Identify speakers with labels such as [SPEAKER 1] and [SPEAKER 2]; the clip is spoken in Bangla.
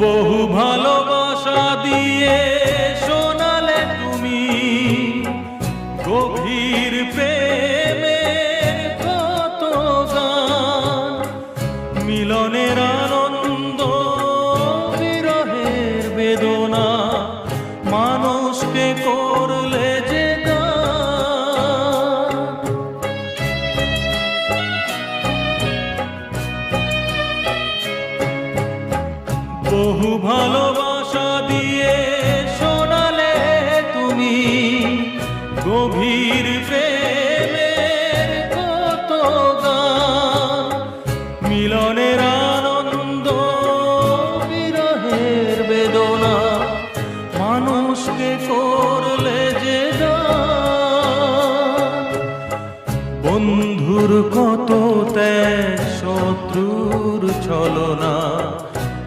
[SPEAKER 1] বহু ভালোবাসা দিয়ে শোনালে তুমি গভীর প্রেমের কত গান, মিলনের আনন্দ বিরহের বেদনা, মানুষকে করলে যে গান। বহু ভালোবাসা দিয়ে শোনালে তুমি গভীর প্রেমের কত গান, মিলনের আনন্দ বিরহের বেদনা, মানুষকে করলে যে গান। বন্ধুর কত ত্যাগ, শত্রুর ছলনা,